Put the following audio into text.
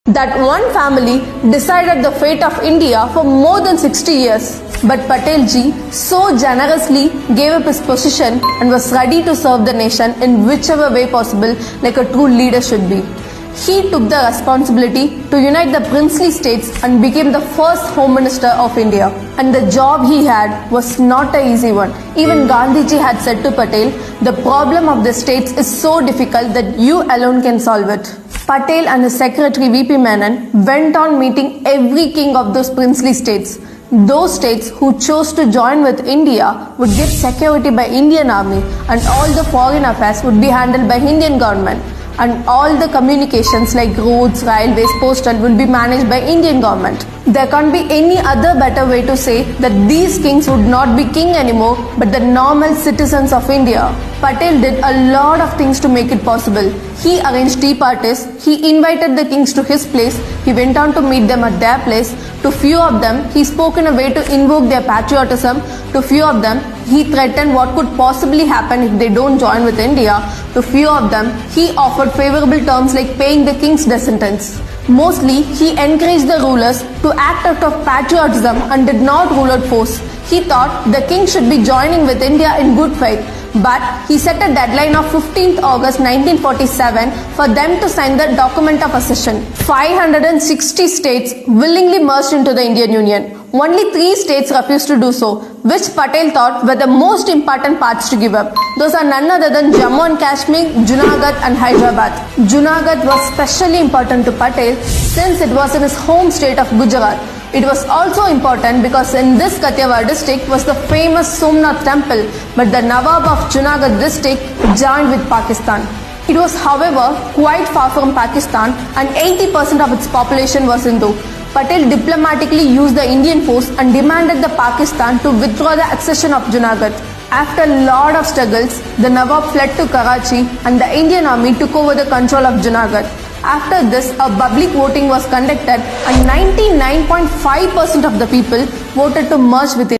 That one family decided the fate of India for more than 60 years. But Patel ji so generously gave up his position and was ready to serve the nation in whichever way possible, like a true leader should be. He took the responsibility to unite the princely states and became the first Home Minister of India. And the job he had was not an easy one. Even Gandhiji had said to Patel, the problem of the states is so difficult that you alone can solve it. Patel and his secretary VP Menon went on meeting every king of those princely states. Those states who chose to join with India would get security by Indian army, and all the foreign affairs would be handled by Indian government, and all the communications like roads, railways, postal will be managed by Indian government. There can't be any other better way to say that these kings would not be king anymore but the normal citizens of India. Patel did a lot of things to make it possible. He arranged tea parties, he invited the kings to his place, he went on to meet them at their place. To few of them, he spoke in a way to invoke their patriotism. To few of them, he threatened what could possibly happen if they don't join with India. To few of them, he offered favorable terms like paying the king's death sentence. Mostly, he encouraged the rulers to act out of patriotism and did not rule out force. He thought the king should be joining with India in good faith. But he set a deadline of 15th August 1947 for them to sign the document of accession. 560 states willingly merged into the Indian Union. Only 3 states refused to do so, which Patel thought were the most important parts to give up. Those are none other than Jammu and Kashmir, Junagadh and Hyderabad. Junagadh was specially important to Patel since it was in his home state of Gujarat. It was also important because in this Kathiawar district was the famous Somnath temple, but the Nawab of Junagadh district joined with Pakistan. It was, however, quite far from Pakistan and 80% of its population was Hindu. Patel diplomatically used the Indian force and demanded the Pakistan to withdraw the accession of Junagadh. After a lot of struggles, the Nawab fled to Karachi and the Indian army took over the control of Junagadh. After this, a public voting was conducted and 99.5% of the people voted to merge with it.